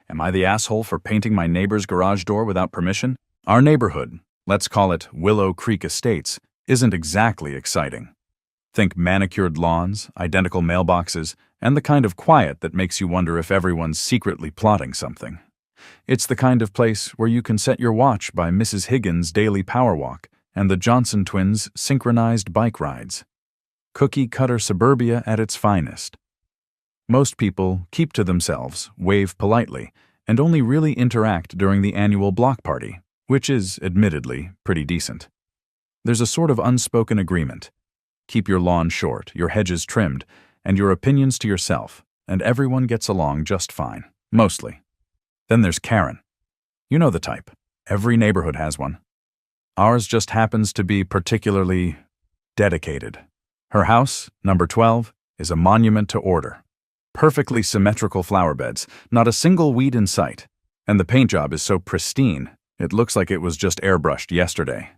Am I the asshole for painting my neighbor's garage door without permission? Our neighborhood, let's call it Willow Creek Estates, isn't exactly exciting. Think manicured lawns, identical mailboxes, and the kind of quiet that makes you wonder if everyone's secretly plotting something. It's the kind of place where you can set your watch by Mrs. Higgins' daily power walk and the Johnson twins' synchronized bike rides. Cookie-cutter suburbia at its finest. Most people keep to themselves, wave politely, and only really interact during the annual block party, which is, admittedly, pretty decent. There's a sort of unspoken agreement. Keep your lawn short, your hedges trimmed, and your opinions to yourself, and everyone gets along just fine, mostly. Then there's Karen. You know the type. Every neighborhood has one. Ours just happens to be particularly dedicated. Her house, number 12, is a monument to order. Perfectly symmetrical flower beds, not a single weed in sight, and the paint job is so pristine, it looks like it was just airbrushed yesterday.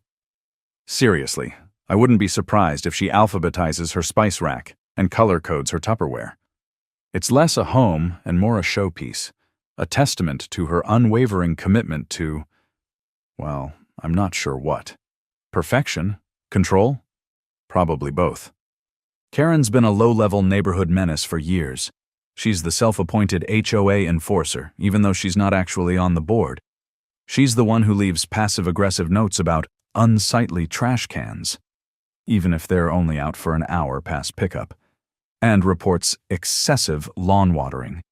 Seriously, I wouldn't be surprised if she alphabetizes her spice rack and color codes her Tupperware. It's less a home and more a showpiece, a testament to her unwavering commitment to, well, I'm not sure what. Perfection? Control? Probably both. Karen's been a low-level neighborhood menace for years. She's the self-appointed HOA enforcer, even though she's not actually on the board. She's the one who leaves passive-aggressive notes about unsightly trash cans, even if they're only out for an hour past pickup, and reports excessive lawn watering,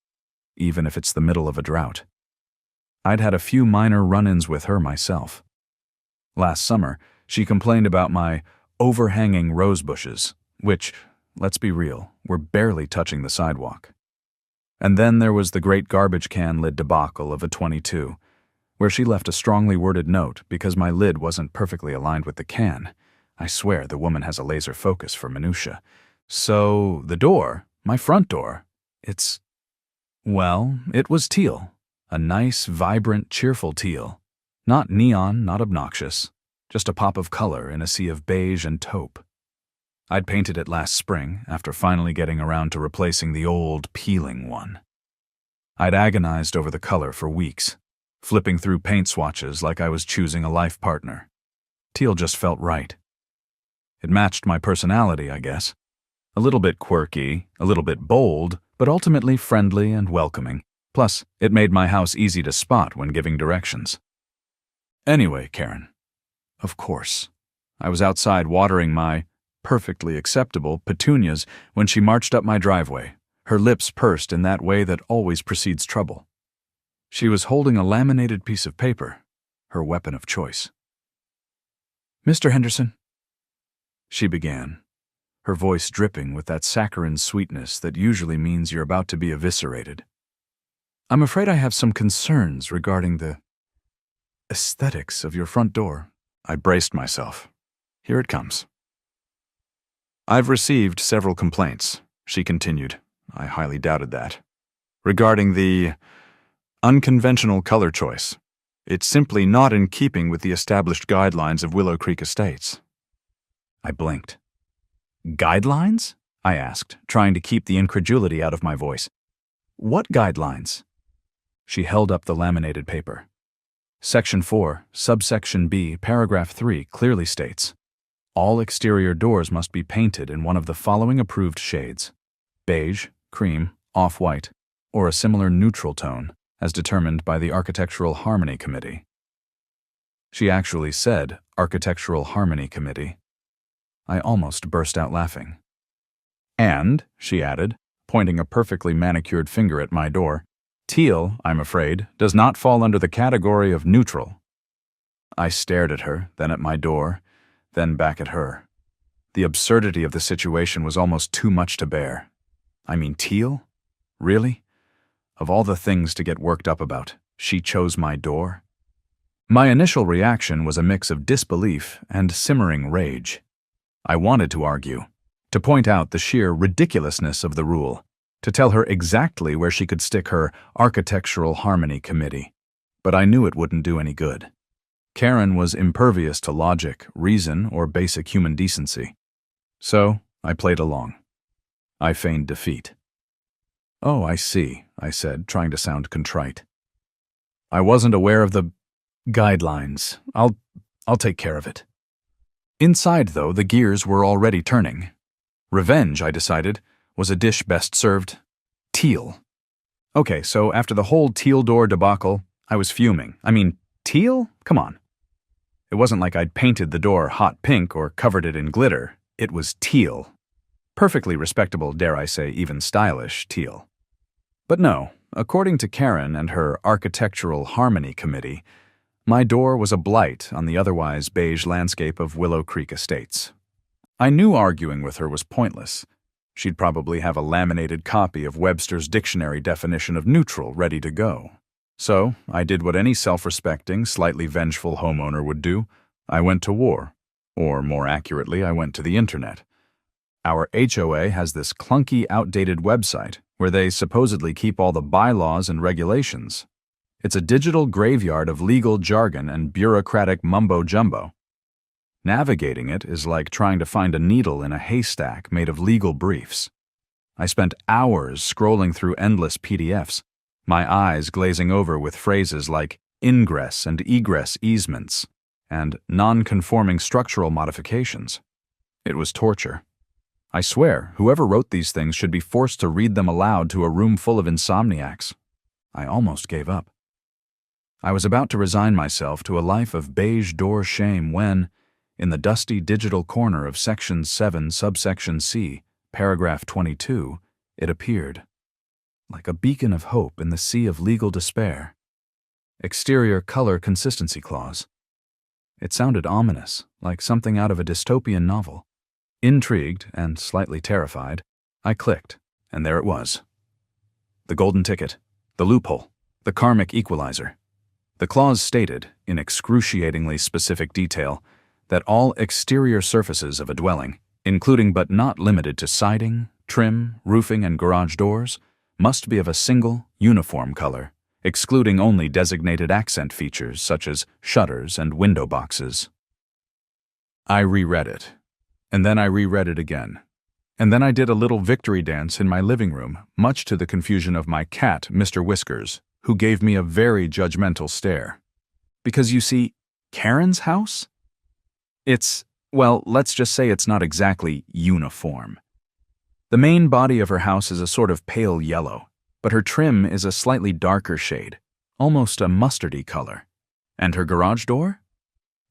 even if it's the middle of a drought. I'd had a few minor run-ins with her myself. Last summer, she complained about my overhanging rose bushes, which, let's be real, were barely touching the sidewalk. And then there was the great garbage can lid debacle of a 22, where she left a strongly worded note because my lid wasn't perfectly aligned with the can. I swear the woman has a laser focus for minutia. So, the door, my front door, it was teal. A nice, vibrant, cheerful teal. Not neon, not obnoxious. Just a pop of color in a sea of beige and taupe. I'd painted it last spring, after finally getting around to replacing the old, peeling one. I'd agonized over the color for weeks, flipping through paint swatches like I was choosing a life partner. Teal just felt right. It matched my personality, I guess. A little bit quirky, a little bit bold, but ultimately friendly and welcoming. Plus, it made my house easy to spot when giving directions. Anyway, Karen. Of course. I was outside watering my perfectly acceptable petunias when she marched up my driveway, her lips pursed in that way that always precedes trouble. She was holding a laminated piece of paper, her weapon of choice. "Mr. Henderson," she began, her voice dripping with that saccharine sweetness that usually means you're about to be eviscerated. "I'm afraid I have some concerns regarding the aesthetics of your front door." I braced myself. Here it comes. "I've received several complaints," she continued. I highly doubted that. "Regarding the unconventional color choice. It's simply not in keeping with the established guidelines of Willow Creek Estates." I blinked. "Guidelines?" I asked, trying to keep the incredulity out of my voice. "What guidelines?" She held up the laminated paper. Section 4, subsection B, paragraph 3 clearly states, all exterior doors must be painted in one of the following approved shades: beige, cream, off-white, or a similar neutral tone, as determined by the Architectural Harmony Committee. She actually said Architectural Harmony Committee. I almost burst out laughing. "And," she added, pointing a perfectly manicured finger at my door, "teal, I'm afraid, does not fall under the category of neutral." I stared at her, then at my door, then back at her. The absurdity of the situation was almost too much to bear. I mean, teal? Really? Of all the things to get worked up about, she chose my door? My initial reaction was a mix of disbelief and simmering rage. I wanted to argue, to point out the sheer ridiculousness of the rule, to tell her exactly where she could stick her Architectural Harmony Committee, but I knew it wouldn't do any good. Karen was impervious to logic, reason, or basic human decency. So I played along. I feigned defeat. "Oh, I see," I said, trying to sound contrite. I wasn't aware of the guidelines. I'll take care of it. Inside, though, the gears were already turning. Revenge, I decided, was a dish best served teal. Okay, so after the whole teal door debacle, I was fuming. I mean, teal? Come on. It wasn't like I'd painted the door hot pink or covered it in glitter. It was teal. Perfectly respectable, dare I say, even stylish teal. But no, according to Karen and her Architectural Harmony Committee, my door was a blight on the otherwise beige landscape of Willow Creek Estates. I knew arguing with her was pointless. She'd probably have a laminated copy of Webster's dictionary definition of neutral ready to go. So I did what any self-respecting, slightly vengeful homeowner would do. I went to war. Or more accurately, I went to the internet. Our HOA has this clunky, outdated website where they supposedly keep all the bylaws and regulations. It's a digital graveyard of legal jargon and bureaucratic mumbo-jumbo. Navigating it is like trying to find a needle in a haystack made of legal briefs. I spent hours scrolling through endless PDFs, my eyes glazing over with phrases like ingress and egress easements and non-conforming structural modifications. It was torture. I swear, whoever wrote these things should be forced to read them aloud to a room full of insomniacs. I almost gave up. I was about to resign myself to a life of beige door shame when, in the dusty digital corner of Section 7, Subsection C, Paragraph 22, it appeared. Like a beacon of hope in the sea of legal despair. Exterior color consistency clause. It sounded ominous, like something out of a dystopian novel. Intrigued and slightly terrified, I clicked, and there it was. The golden ticket, the loophole, the karmic equalizer. The clause stated, in excruciatingly specific detail, that all exterior surfaces of a dwelling, including but not limited to siding, trim, roofing, and garage doors, must be of a single, uniform color, excluding only designated accent features such as shutters and window boxes. I reread it, and then I reread it again. And then I did a little victory dance in my living room, much to the confusion of my cat, Mr. Whiskers, who gave me a very judgmental stare. Because you see, Karen's house? Well, let's just say it's not exactly uniform. The main body of her house is a sort of pale yellow, but her trim is a slightly darker shade, almost a mustardy color. And her garage door?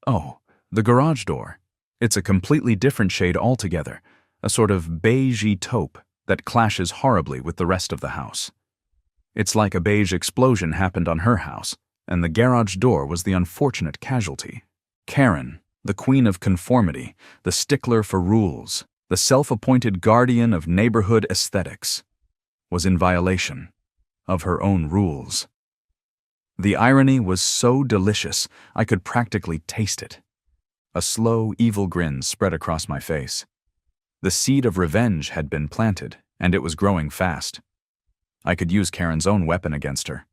Oh, the garage door. It's a completely different shade altogether, a sort of beigey taupe that clashes horribly with the rest of the house. It's like a beige explosion happened on her house, and the garage door was the unfortunate casualty. Karen, the queen of conformity, the stickler for rules, the self-appointed guardian of neighborhood aesthetics, was in violation of her own rules. The irony was so delicious, I could practically taste it. A slow, evil grin spread across my face. The seed of revenge had been planted, and it was growing fast. I could use Karen's own weapon against her.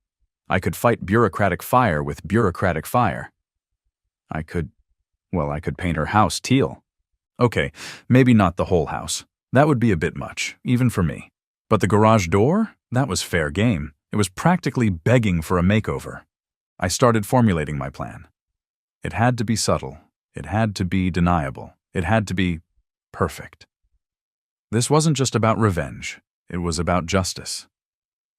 I could fight bureaucratic fire with bureaucratic fire. I could paint her house teal. Okay, maybe not the whole house. That would be a bit much, even for me. But the garage door? That was fair game. It was practically begging for a makeover. I started formulating my plan. It had to be subtle. It had to be deniable. It had to be perfect. This wasn't just about revenge. It was about justice.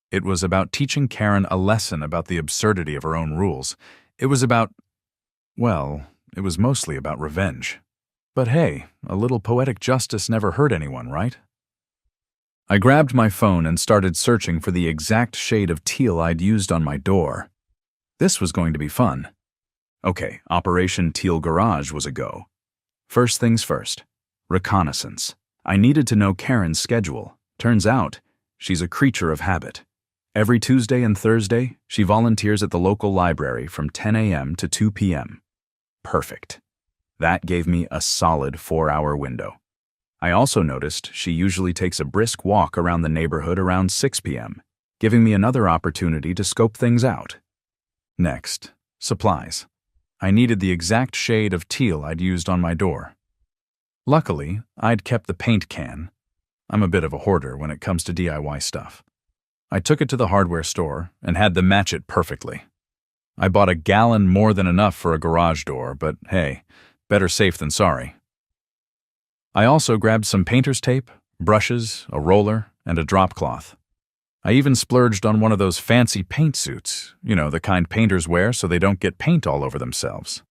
It was about teaching Karen a lesson about the absurdity of her own rules. It was mostly about revenge. But hey, a little poetic justice never hurt anyone, right? I grabbed my phone and started searching for the exact shade of teal I'd used on my door. This was going to be fun. Okay, Operation Teal Garage was a go. First things first, reconnaissance. I needed to know Karen's schedule. Turns out, she's a creature of habit. Every Tuesday and Thursday, she volunteers at the local library from 10 a.m. to 2 p.m. Perfect. That gave me a solid 4-hour window. I also noticed she usually takes a brisk walk around the neighborhood around 6 p.m., giving me another opportunity to scope things out. Next, supplies. I needed the exact shade of teal I'd used on my door. Luckily, I'd kept the paint can. I'm a bit of a hoarder when it comes to DIY stuff. I took it to the hardware store and had them match it perfectly. I bought a gallon more than enough for a garage door, but hey, better safe than sorry. I also grabbed some painter's tape, brushes, a roller, and a drop cloth. I even splurged on one of those fancy paint suits, the kind painters wear so they don't get paint all over themselves.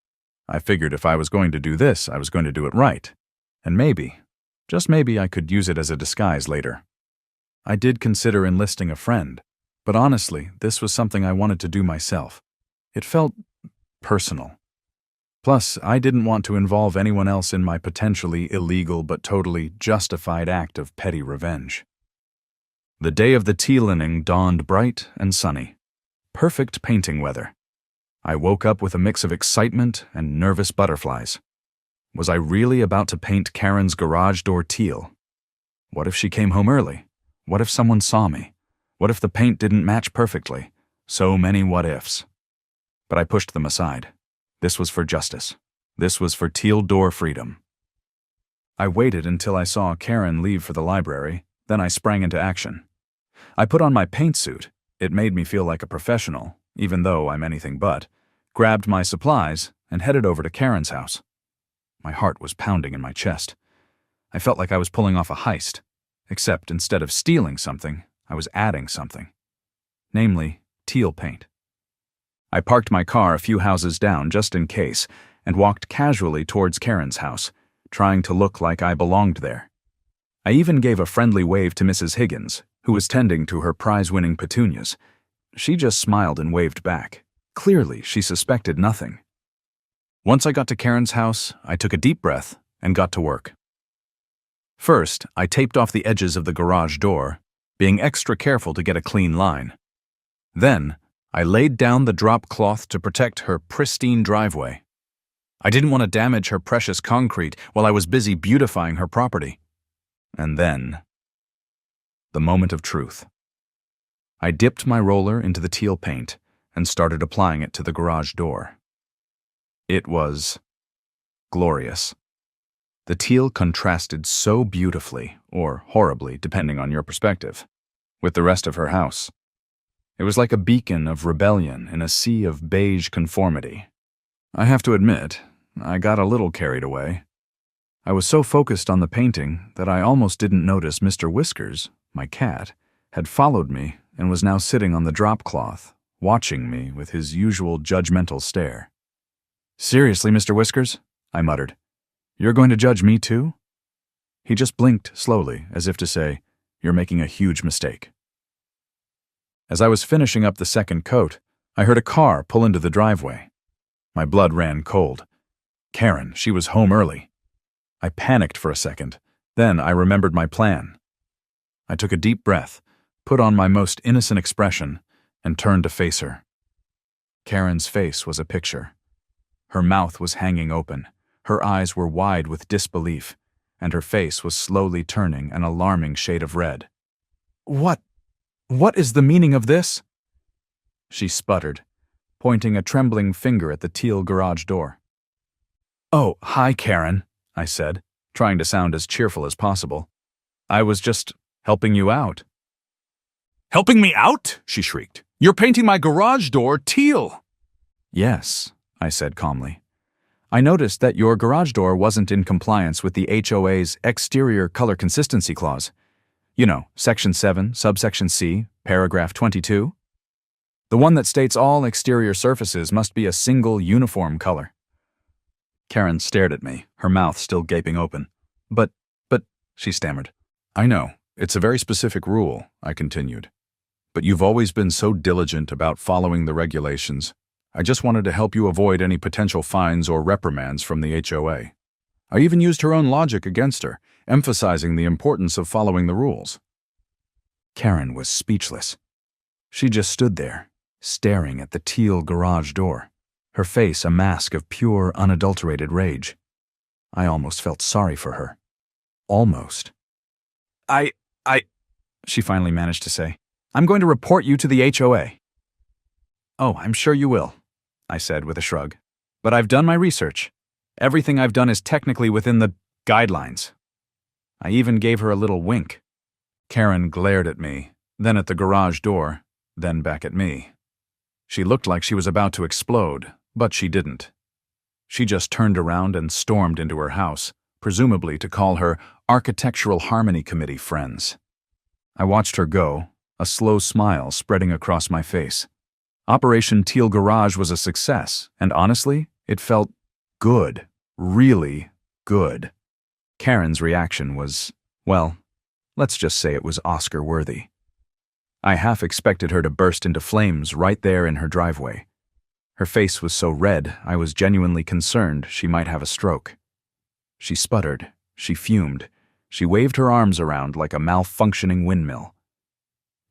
I figured if I was going to do this, I was going to do it right. And maybe, just maybe, I could use it as a disguise later. I did consider enlisting a friend, but honestly, this was something I wanted to do myself. It felt personal. Plus, I didn't want to involve anyone else in my potentially illegal but totally justified act of petty revenge. The day of the tea linning dawned bright and sunny. Perfect painting weather. I woke up with a mix of excitement and nervous butterflies. Was I really about to paint Karen's garage door teal? What if she came home early? What if someone saw me? What if the paint didn't match perfectly? So many what-ifs. But I pushed them aside. This was for justice. This was for teal door freedom. I waited until I saw Karen leave for the library, then I sprang into action. I put on my paint suit. It made me feel like a professional, even though I'm anything but, grabbed my supplies, and headed over to Karen's house. My heart was pounding in my chest. I felt like I was pulling off a heist, except instead of stealing something, I was adding something. Namely, teal paint. I parked my car a few houses down just in case, and walked casually towards Karen's house, trying to look like I belonged there. I even gave a friendly wave to Mrs. Higgins, who was tending to her prize-winning petunias. She just smiled and waved back. Clearly, she suspected nothing. Once I got to Karen's house, I took a deep breath and got to work. First, I taped off the edges of the garage door, being extra careful to get a clean line. Then, I laid down the drop cloth to protect her pristine driveway. I didn't want to damage her precious concrete while I was busy beautifying her property. And then, the moment of truth. I dipped my roller into the teal paint and started applying it to the garage door. It was glorious. The teal contrasted so beautifully, or horribly, depending on your perspective, with the rest of her house. It was like a beacon of rebellion in a sea of beige conformity. I have to admit, I got a little carried away. I was so focused on the painting that I almost didn't notice Mr. Whiskers, my cat, had followed me and was now sitting on the drop cloth, watching me with his usual judgmental stare. "Seriously, Mr. Whiskers?" I muttered. "You're going to judge me too?" He just blinked slowly, as if to say, "You're making a huge mistake." As I was finishing up the second coat, I heard a car pull into the driveway. My blood ran cold. Karen, she was home early. I panicked for a second. Then I remembered my plan. I took a deep breath, put on my most innocent expression, and turned to face her. Karen's face was a picture. Her mouth was hanging open, her eyes were wide with disbelief, and her face was slowly turning an alarming shade of red. What is the meaning of this?" She sputtered, pointing a trembling finger at the teal garage door. "Oh, hi, Karen," I said, trying to sound as cheerful as possible. "I was just helping you out." "Helping me out?" she shrieked. "You're painting my garage door teal." "Yes," I said calmly. "I noticed that your garage door wasn't in compliance with the HOA's exterior color consistency clause. You know, Section 7, subsection C, paragraph 22. The one that states all exterior surfaces must be a single uniform color." Karen stared at me, her mouth still gaping open. But, she stammered. "I know, it's a very specific rule," I continued. "But you've always been so diligent about following the regulations. I just wanted to help you avoid any potential fines or reprimands from the HOA. I even used her own logic against her, emphasizing the importance of following the rules." Karen was speechless. She just stood there, staring at the teal garage door, her face a mask of pure, unadulterated rage. I almost felt sorry for her. Almost. I, she finally managed to say, "I'm going to report you to the HOA." "Oh, I'm sure you will," I said with a shrug. "But I've done my research. Everything I've done is technically within the guidelines." I even gave her a little wink. Karen glared at me, then at the garage door, then back at me. She looked like she was about to explode, but she didn't. She just turned around and stormed into her house, presumably to call her Architectural Harmony Committee friends. I watched her go, a slow smile spreading across my face. Operation Teal Garage was a success, and honestly, it felt good, really good. Karen's reaction was, well, let's just say it was Oscar-worthy. I half expected her to burst into flames right there in her driveway. Her face was so red, I was genuinely concerned she might have a stroke. She sputtered, she fumed, she waved her arms around like a malfunctioning windmill.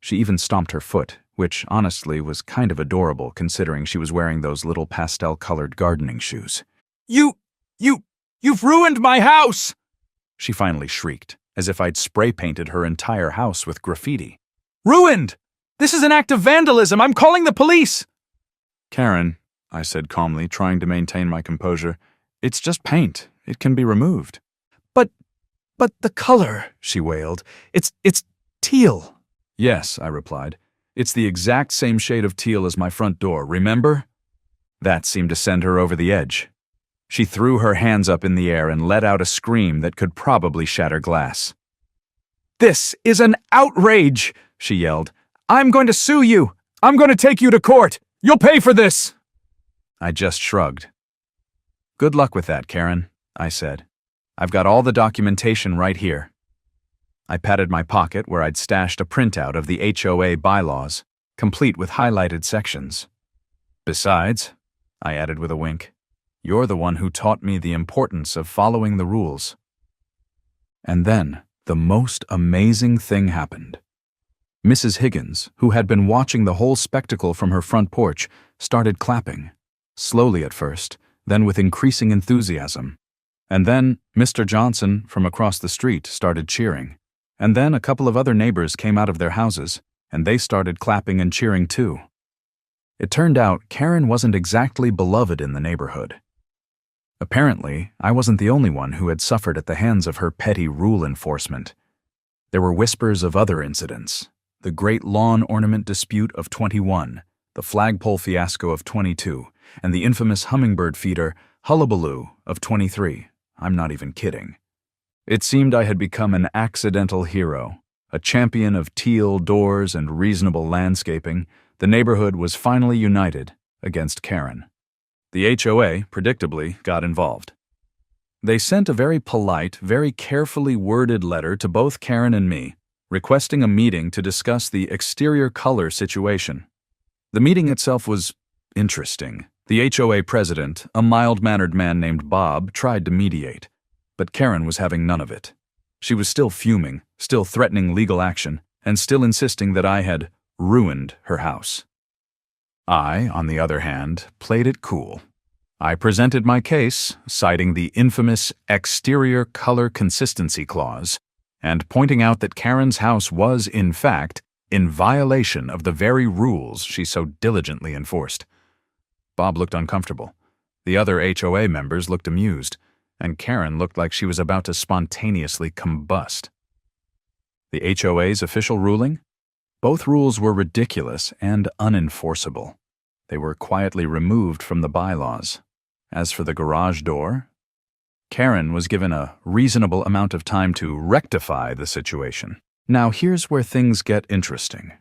She even stomped her foot, which honestly was kind of adorable considering she was wearing those little pastel-colored gardening shoes. You've ruined my house!" She finally shrieked, as if I'd spray-painted her entire house with graffiti. "Ruined! This is an act of vandalism! I'm calling the police!" "Karen," I said calmly, trying to maintain my composure, "it's just paint. It can be removed." But the color," she wailed. It's teal." "Yes," I replied. "It's the exact same shade of teal as my front door, remember?" That seemed to send her over the edge. She threw her hands up in the air and let out a scream that could probably shatter glass. "This is an outrage!" she yelled. "I'm going to sue you! I'm going to take you to court! You'll pay for this!" I just shrugged. "Good luck with that, Karen," I said. "I've got all the documentation right here." I patted my pocket where I'd stashed a printout of the HOA bylaws, complete with highlighted sections. "Besides," I added with a wink, "you're the one who taught me the importance of following the rules." And then, the most amazing thing happened. Mrs. Higgins, who had been watching the whole spectacle from her front porch, started clapping, slowly at first, then with increasing enthusiasm. And then Mr. Johnson from across the street started cheering. And then a couple of other neighbors came out of their houses, and they started clapping and cheering too. It turned out Karen wasn't exactly beloved in the neighborhood. Apparently, I wasn't the only one who had suffered at the hands of her petty rule enforcement. There were whispers of other incidents: the great lawn ornament dispute of 21, the flagpole fiasco of 22, and the infamous hummingbird feeder hullabaloo of 23. I'm not even kidding. It seemed I had become an accidental hero, a champion of teal doors and reasonable landscaping. The neighborhood was finally united against Karen. The HOA, predictably, got involved. They sent a very polite, very carefully worded letter to both Karen and me, requesting a meeting to discuss the exterior color situation. The meeting itself was interesting. The HOA president, a mild-mannered man named Bob, tried to mediate, but Karen was having none of it. She was still fuming, still threatening legal action, and still insisting that I had ruined her house. I, on the other hand, played it cool. I presented my case, citing the infamous exterior color consistency clause, and pointing out that Karen's house was, in fact, in violation of the very rules she so diligently enforced. Bob looked uncomfortable. The other HOA members looked amused, and Karen looked like she was about to spontaneously combust. The HOA's official ruling? Both rules were ridiculous and unenforceable. They were quietly removed from the bylaws. As for the garage door, Karen was given a reasonable amount of time to rectify the situation. Now here's where things get interesting.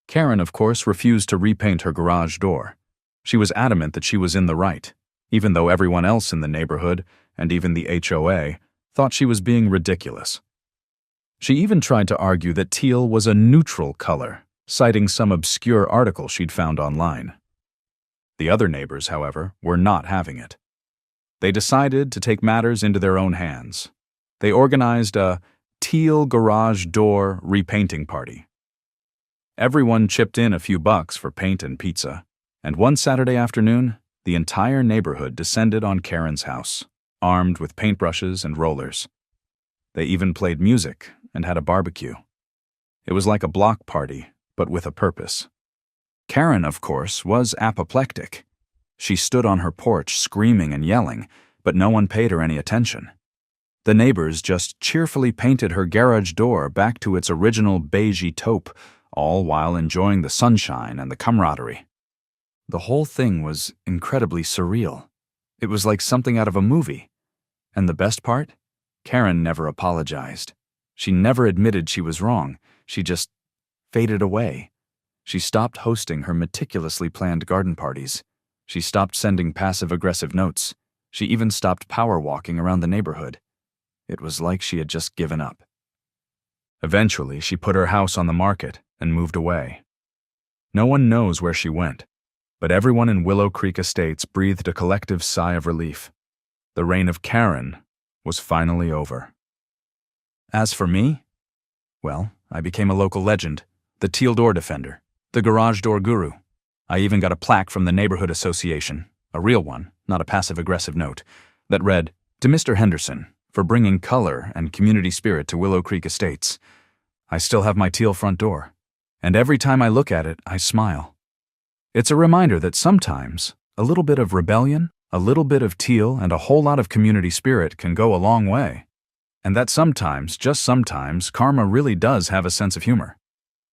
Karen, of course, refused to repaint her garage door. She was adamant that she was in the right, even though everyone else in the neighborhood, and even the HOA, thought she was being ridiculous. She even tried to argue that teal was a neutral color, citing some obscure article she'd found online. The other neighbors, however, were not having it. They decided to take matters into their own hands. They organized a teal garage door repainting party. Everyone chipped in a few bucks for paint and pizza, and one Saturday afternoon, the entire neighborhood descended on Karen's house, armed with paintbrushes and rollers. They even played music and had a barbecue. It was like a block party, but with a purpose. Karen, of course, was apoplectic. She stood on her porch screaming and yelling, but no one paid her any attention. The neighbors just cheerfully painted her garage door back to its original beigey taupe, all while enjoying the sunshine and the camaraderie. The whole thing was incredibly surreal. It was like something out of a movie. And the best part? Karen never apologized. She never admitted she was wrong. She just faded away. She stopped hosting her meticulously planned garden parties. She stopped sending passive-aggressive notes. She even stopped power walking around the neighborhood. It was like she had just given up. Eventually, she put her house on the market and moved away. No one knows where she went, but everyone in Willow Creek Estates breathed a collective sigh of relief. The reign of Karen was finally over. As for me, well, I became a local legend, the teal door defender, the garage door guru. I even got a plaque from the neighborhood association, a real one, not a passive-aggressive note, that read, "To Mr. Henderson, for bringing color and community spirit to Willow Creek Estates." I still have my teal front door, and every time I look at it, I smile. It's a reminder that sometimes a little bit of rebellion, a little bit of teal, and a whole lot of community spirit can go a long way. And that sometimes, just sometimes, karma really does have a sense of humor.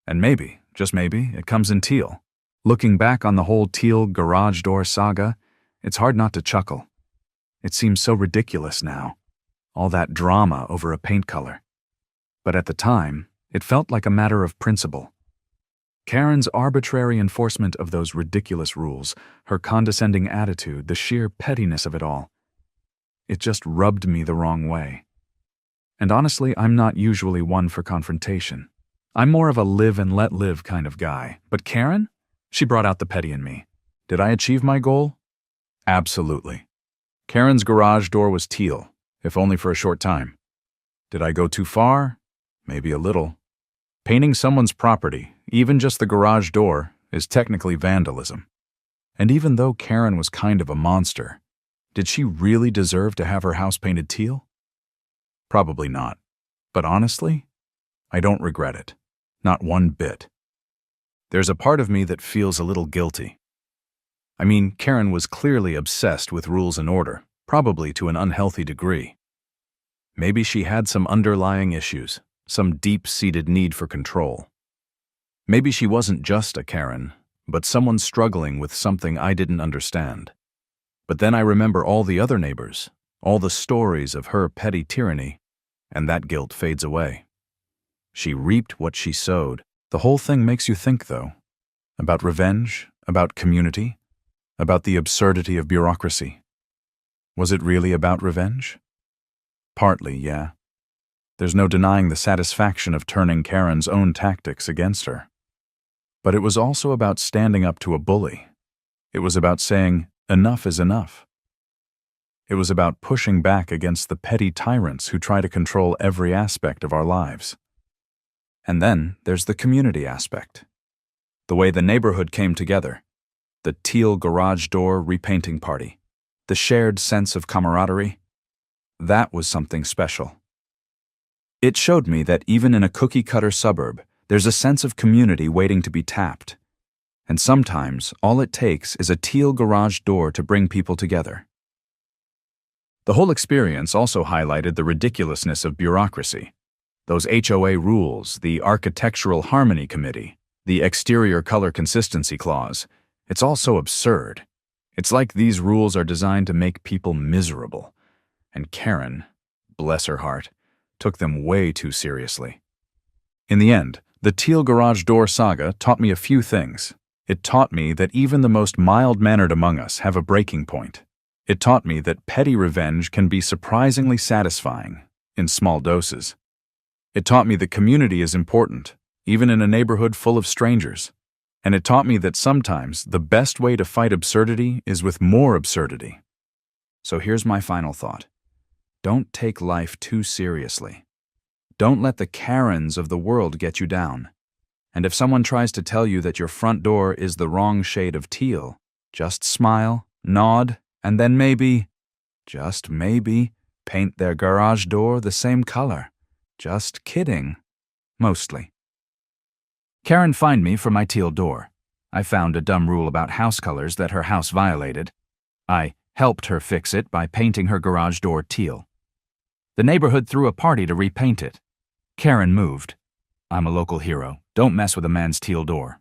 And maybe, just maybe, it comes in teal. Looking back on the whole teal garage door saga, it's hard not to chuckle. It seems so ridiculous now. All that drama over a paint color. But at the time, it felt like a matter of principle. Karen's arbitrary enforcement of those ridiculous rules, her condescending attitude, the sheer pettiness of it all. It just rubbed me the wrong way. And honestly, I'm not usually one for confrontation. I'm more of a live and let live kind of guy. But Karen? She brought out the petty in me. Did I achieve my goal? Absolutely. Karen's garage door was teal, if only for a short time. Did I go too far? Maybe a little. Painting someone's property, even just the garage door, is technically vandalism. And even though Karen was kind of a monster, did she really deserve to have her house painted teal? Probably not. But honestly, I don't regret it. Not one bit. There's a part of me that feels a little guilty. I mean, Karen was clearly obsessed with rules and order, probably to an unhealthy degree. Maybe she had some underlying issues, some deep-seated need for control. Maybe she wasn't just a Karen, but someone struggling with something I didn't understand. But then I remember all the other neighbors, all the stories of her petty tyranny, and that guilt fades away. She reaped what she sowed. The whole thing makes you think, though, about revenge, about community, about the absurdity of bureaucracy. Was it really about revenge? Partly, yeah. There's no denying the satisfaction of turning Karen's own tactics against her. But it was also about standing up to a bully. It was about saying, enough is enough. It was about pushing back against the petty tyrants who try to control every aspect of our lives. And then there's the community aspect. The way the neighborhood came together. The teal garage door repainting party. The shared sense of camaraderie. That was something special. It showed me that even in a cookie-cutter suburb, there's a sense of community waiting to be tapped. And sometimes, all it takes is a teal garage door to bring people together. The whole experience also highlighted the ridiculousness of bureaucracy. Those HOA rules, the Architectural Harmony Committee, the Exterior Color Consistency Clause. It's all so absurd. It's like these rules are designed to make people miserable. And Karen, bless her heart, took them way too seriously. In the end, the teal garage door saga taught me a few things. It taught me that even the most mild-mannered among us have a breaking point. It taught me that petty revenge can be surprisingly satisfying, in small doses. It taught me that community is important, even in a neighborhood full of strangers. And it taught me that sometimes the best way to fight absurdity is with more absurdity. So here's my final thought. Don't take life too seriously. Don't let the Karens of the world get you down. And if someone tries to tell you that your front door is the wrong shade of teal, just smile, nod, and then maybe, just maybe, paint their garage door the same color. Just kidding. Mostly. Karen fined me for my teal door. I found a dumb rule about house colors that her house violated. I helped her fix it by painting her garage door teal. The neighborhood threw a party to repaint it. Karen moved. I'm a local hero. Don't mess with a man's teal door.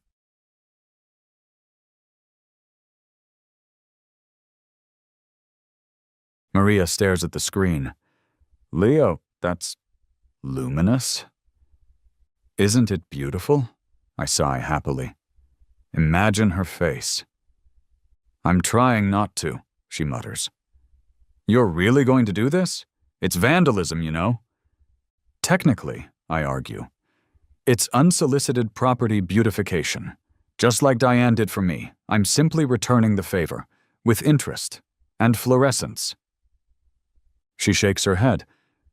Maria stares at the screen. Leo, that's luminous. Isn't it beautiful? I sigh happily. Imagine her face. I'm trying not to, she mutters. You're really going to do this? It's vandalism, you know. Technically, I argue. It's unsolicited property beautification. Just like Diane did for me, I'm simply returning the favor, with interest and fluorescence. She shakes her head,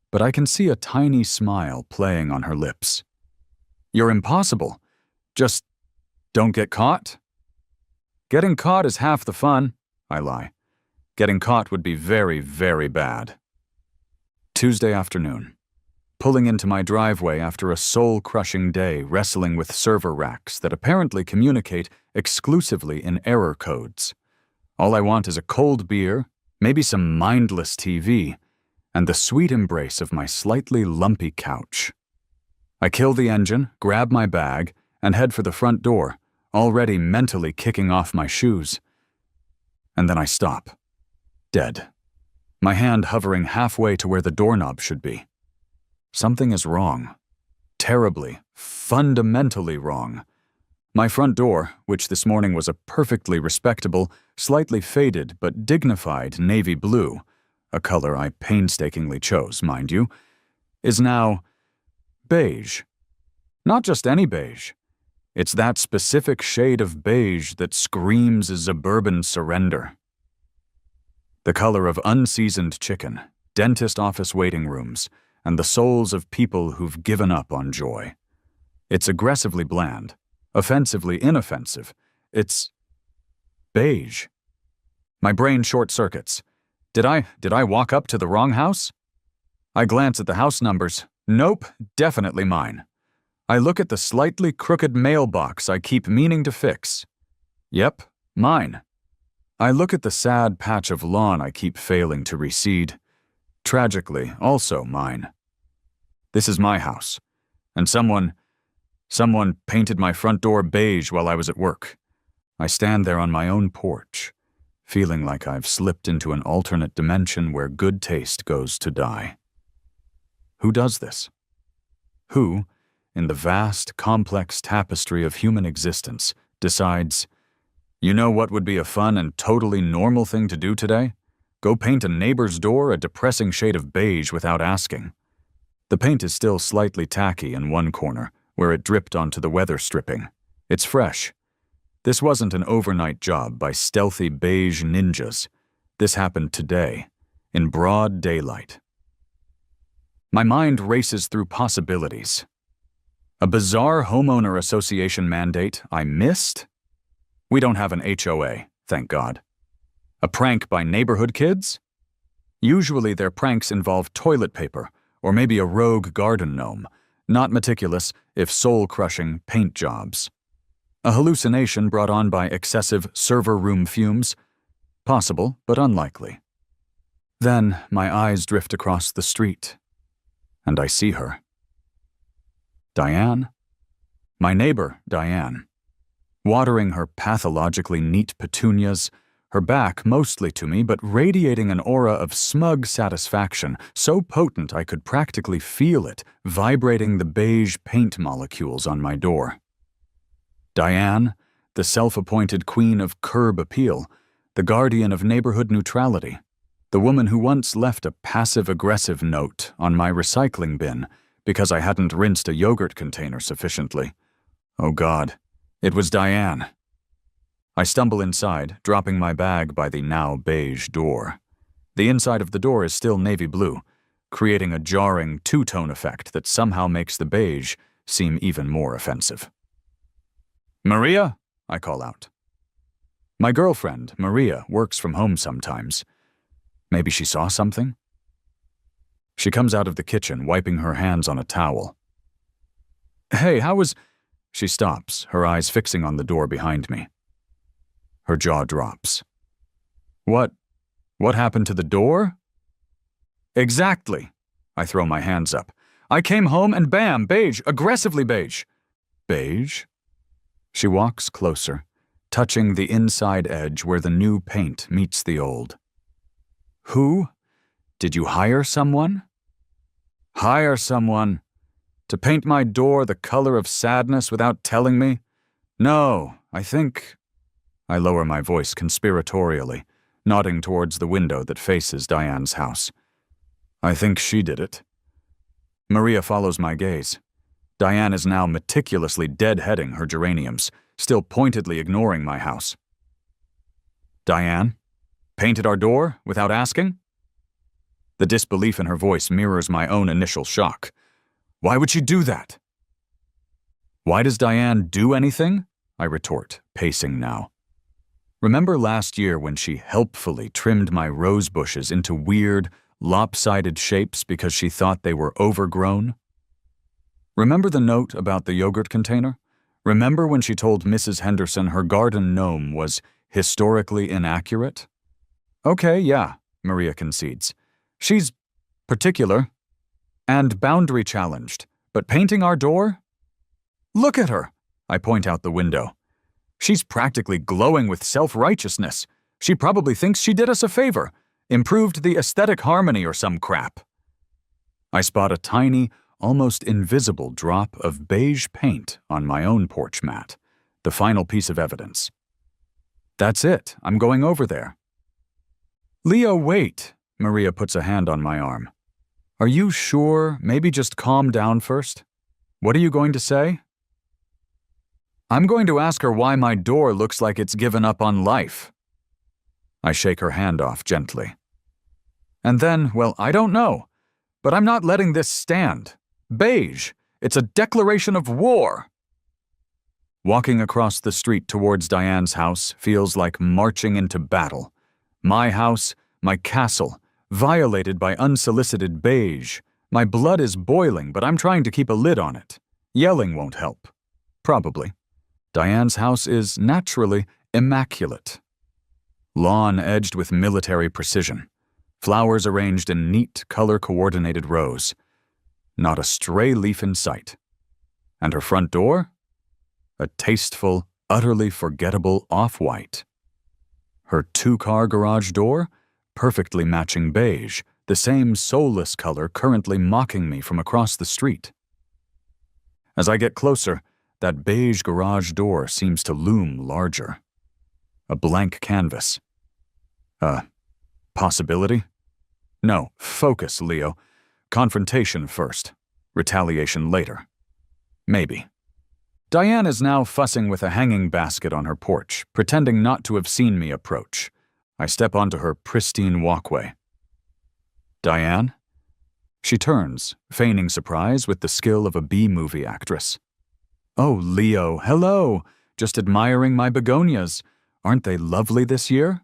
but I can see a tiny smile playing on her lips. You're impossible. Just don't get caught? Getting caught is half the fun, I lie. Getting caught would be very, very bad. Tuesday afternoon. Pulling into my driveway after a soul-crushing day wrestling with server racks that apparently communicate exclusively in error codes. All I want is a cold beer, maybe some mindless TV, and the sweet embrace of my slightly lumpy couch. I kill the engine, grab my bag, and head for the front door, already mentally kicking off my shoes. And then I stop. Dead. My hand hovering halfway to where the doorknob should be. Something is wrong. Terribly, fundamentally wrong. My front door, which this morning was a perfectly respectable, slightly faded but dignified navy blue, a color I painstakingly chose, mind you, is now beige. Not just any beige. It's that specific shade of beige that screams a suburban surrender. The color of unseasoned chicken, dentist office waiting rooms, and the souls of people who've given up on joy. It's aggressively bland, offensively inoffensive. It's beige. My brain short-circuits. Did I walk up to the wrong house? I glance at the house numbers. Nope, definitely mine. I look at the slightly crooked mailbox I keep meaning to fix. Yep, mine. I look at the sad patch of lawn I keep failing to reseed. Tragically, also mine. This is my house, and someone painted my front door beige while I was at work. I stand there on my own porch, feeling like I've slipped into an alternate dimension where good taste goes to die. Who does this? Who, in the vast, complex tapestry of human existence, decides, you know what would be a fun and totally normal thing to do today? Go paint a neighbor's door a depressing shade of beige without asking. The paint is still slightly tacky in one corner, where it dripped onto the weather stripping. It's fresh. This wasn't an overnight job by stealthy beige ninjas. This happened today, in broad daylight. My mind races through possibilities. A bizarre homeowner association mandate I missed? We don't have an HOA, thank God. A prank by neighborhood kids? Usually their pranks involve toilet paper, or maybe a rogue garden gnome, not meticulous, if soul-crushing, paint jobs. A hallucination brought on by excessive server room fumes? Possible, but unlikely. Then my eyes drift across the street, and I see her. Diane? My neighbor, Diane. Watering her pathologically neat petunias, her back mostly to me, but radiating an aura of smug satisfaction, so potent I could practically feel it vibrating the beige paint molecules on my door. Diane, the self-appointed queen of curb appeal, the guardian of neighborhood neutrality, the woman who once left a passive-aggressive note on my recycling bin because I hadn't rinsed a yogurt container sufficiently. Oh God, it was Diane. I stumble inside, dropping my bag by the now beige door. The inside of the door is still navy blue, creating a jarring two-tone effect that somehow makes the beige seem even more offensive. Maria? I call out. My girlfriend, Maria, works from home sometimes. Maybe she saw something? She comes out of the kitchen, wiping her hands on a towel. Hey, how was... She stops, her eyes fixing on the door behind me. Her jaw drops. What happened to the door? Exactly. I throw my hands up. I came home and bam, beige, aggressively beige. Beige? She walks closer, touching the inside edge where the new paint meets the old. Who? Did you hire someone? Hire someone? To paint my door the color of sadness without telling me? No, I think... I lower my voice conspiratorially, nodding towards the window that faces Diane's house. I think she did it. Maria follows my gaze. Diane is now meticulously deadheading her geraniums, still pointedly ignoring my house. Diane? Painted our door without asking? The disbelief in her voice mirrors my own initial shock. Why would she do that? Why does Diane do anything? I retort, pacing now. Remember last year when she helpfully trimmed my rose bushes into weird, lopsided shapes because she thought they were overgrown? Remember the note about the yogurt container? Remember when she told Mrs. Henderson her garden gnome was historically inaccurate? Okay, yeah, Maria concedes. She's particular and boundary challenged, but painting our door? Look at her, I point out the window. She's practically glowing with self-righteousness. She probably thinks she did us a favor, improved the aesthetic harmony or some crap. I spot a tiny, almost invisible drop of beige paint on my own porch mat, the final piece of evidence. That's it, I'm going over there. Leo, wait, Maria puts a hand on my arm. Are you sure? Maybe just calm down first? What are you going to say? I'm going to ask her why my door looks like it's given up on life. I shake her hand off gently. And then, well, I don't know, but I'm not letting this stand. Beige, it's a declaration of war. Walking across the street towards Diane's house feels like marching into battle. My house, my castle, violated by unsolicited beige. My blood is boiling, but I'm trying to keep a lid on it. Yelling won't help. Probably. Diane's house is naturally immaculate. Lawn edged with military precision. Flowers arranged in neat, color-coordinated rows. Not a stray leaf in sight. And her front door? A tasteful, utterly forgettable off-white. Her two-car garage door? Perfectly matching beige, the same soulless color currently mocking me from across the street. As I get closer, that beige garage door seems to loom larger. A blank canvas. A possibility? No, focus, Leo. Confrontation first. Retaliation later. Maybe. Diane is now fussing with a hanging basket on her porch, pretending not to have seen me approach. I step onto her pristine walkway. Diane? She turns, feigning surprise with the skill of a B-movie actress. Oh, Leo, hello. Just admiring my begonias. Aren't they lovely this year?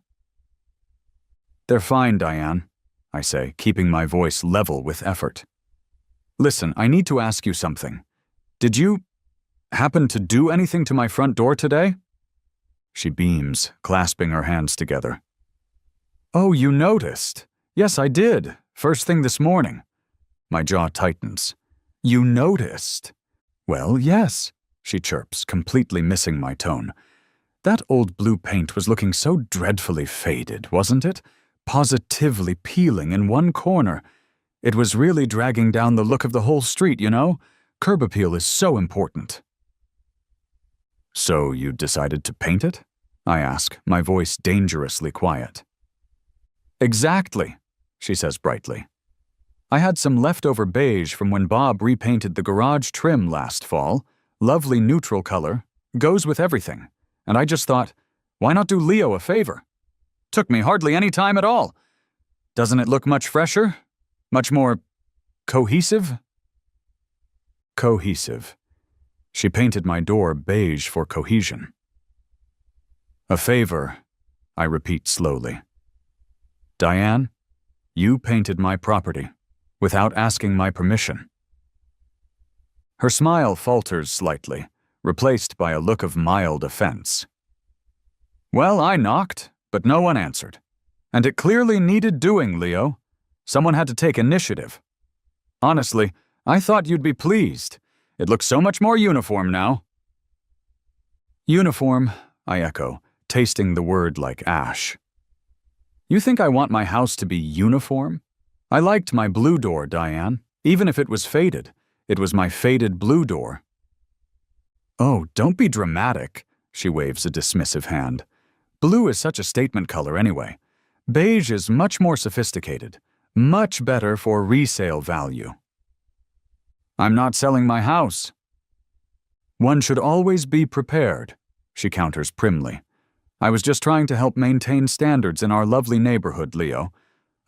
They're fine, Diane, I say, keeping my voice level with effort. Listen, I need to ask you something. Did you happen to do anything to my front door today? She beams, clasping her hands together. Oh, you noticed. Yes, I did. First thing this morning. My jaw tightens. You noticed? Well, yes, she chirps, completely missing my tone. That old blue paint was looking so dreadfully faded, wasn't it? Positively peeling in one corner. It was really dragging down the look of the whole street, you know? Curb appeal is so important. So you decided to paint it? I ask, my voice dangerously quiet. Exactly, she says brightly. I had some leftover beige from when Bob repainted the garage trim last fall. Lovely neutral color, goes with everything. And I just thought, why not do Leo a favor? Took me hardly any time at all. Doesn't it look much fresher? Much more cohesive? Cohesive. She painted my door beige for cohesion. A favor, I repeat slowly. Diane, you painted my property without asking my permission. Her smile falters slightly, replaced by a look of mild offense. Well, I knocked, but no one answered. And it clearly needed doing, Leo. Someone had to take initiative. Honestly, I thought you'd be pleased. It looks so much more uniform now. Uniform, I echo, tasting the word like ash. You think I want my house to be uniform? I liked my blue door, Diane. Even if it was faded. It was my faded blue door. Oh, don't be dramatic, she waves a dismissive hand. Blue is such a statement color anyway. Beige is much more sophisticated, much better for resale value. I'm not selling my house. One should always be prepared, she counters primly. I was just trying to help maintain standards in our lovely neighborhood, Leo.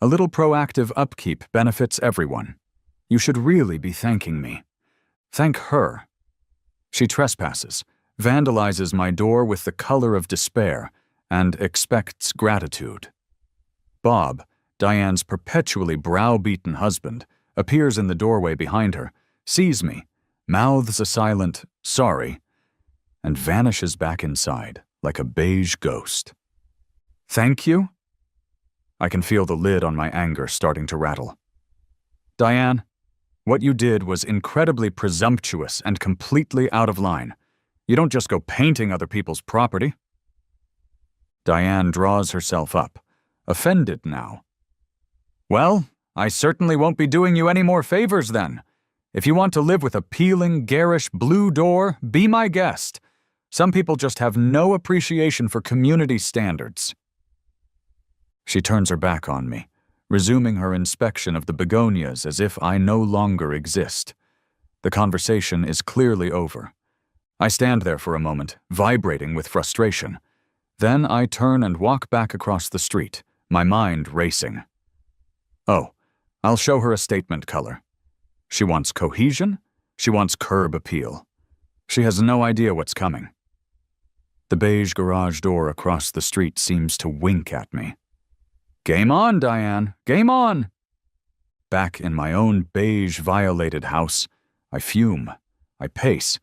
A little proactive upkeep benefits everyone. You should really be thanking me. Thank her. She trespasses, vandalizes my door with the color of despair, and expects gratitude. Bob, Diane's perpetually browbeaten husband, appears in the doorway behind her, sees me, mouths a silent "sorry," and vanishes back inside like a beige ghost. Thank you? I can feel the lid on my anger starting to rattle. Diane, what you did was incredibly presumptuous and completely out of line. You don't just go painting other people's property. Diane draws herself up, offended now. Well, I certainly won't be doing you any more favors then. If you want to live with a peeling, garish blue door, be my guest. Some people just have no appreciation for community standards. She turns her back on me, resuming her inspection of the begonias as if I no longer exist. The conversation is clearly over. I stand there for a moment, vibrating with frustration. Then I turn and walk back across the street, my mind racing. Oh, I'll show her a statement color. She wants cohesion. She wants curb appeal. She has no idea what's coming. The beige garage door across the street seems to wink at me. Game on, Diane, game on! Back in my own beige-violated house, I fume. I pace.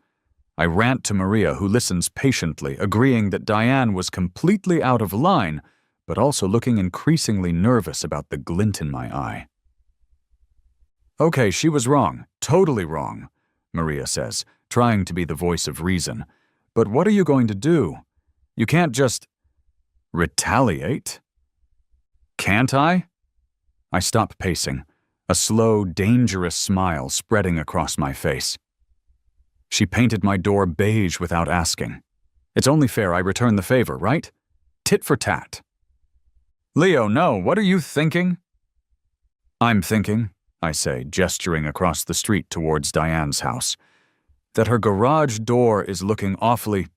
I rant to Maria, who listens patiently, agreeing that Diane was completely out of line, but also looking increasingly nervous about the glint in my eye. Okay, she was wrong, totally wrong, Maria says, trying to be the voice of reason. But what are you going to do? You can't just retaliate. Can't I? I stop pacing, a slow, dangerous smile spreading across my face. She painted my door beige without asking. It's only fair I return the favor, right? Tit for tat. Leo, no, what are you thinking? I'm thinking, I say, gesturing across the street towards Diane's house, that her garage door is looking awfully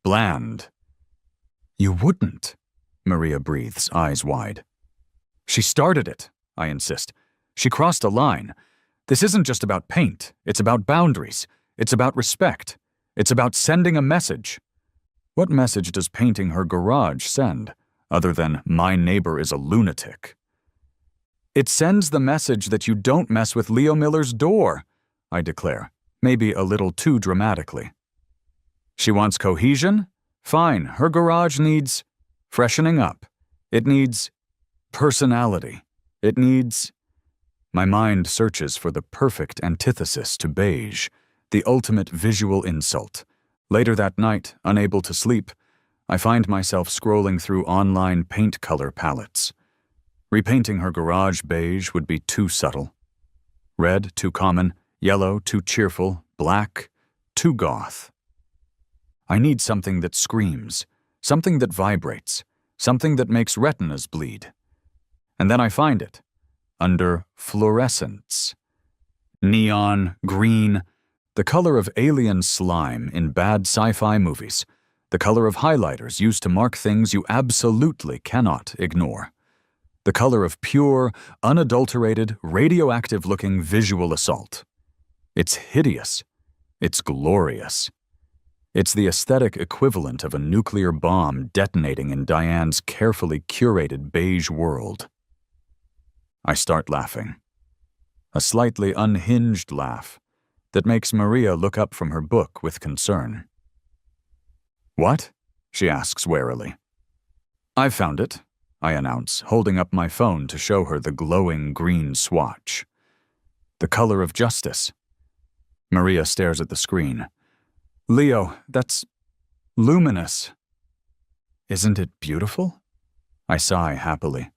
bland. You wouldn't, Maria breathes, eyes wide. She started it, I insist. She crossed a line. This isn't just about paint. It's about boundaries. It's about respect. It's about sending a message. What message does painting her garage send, other than my neighbor is a lunatic? It sends the message that you don't mess with Leo Miller's door, I declare, maybe a little too dramatically. She wants cohesion? Fine, her garage needs freshening up. It needs personality. It needs... My mind searches for the perfect antithesis to beige, the ultimate visual insult. Later that night, unable to sleep, I find myself scrolling through online paint color palettes. Repainting her garage beige would be too subtle. Red, too common. Yellow, too cheerful. Black, too goth. I need something that screams, something that vibrates, something that makes retinas bleed. And then I find it, under fluorescence. Neon, green, the color of alien slime in bad sci-fi movies, the color of highlighters used to mark things you absolutely cannot ignore. The color of pure, unadulterated, radioactive-looking visual assault. It's hideous. It's glorious. It's the aesthetic equivalent of a nuclear bomb detonating in Diane's carefully curated beige world. I start laughing. A slightly unhinged laugh that makes Maria look up from her book with concern. What? She asks warily. I've found it, I announce, holding up my phone to show her the glowing green swatch. The color of justice. Maria stares at the screen. Leo, that's luminous. Isn't it beautiful? I sigh happily.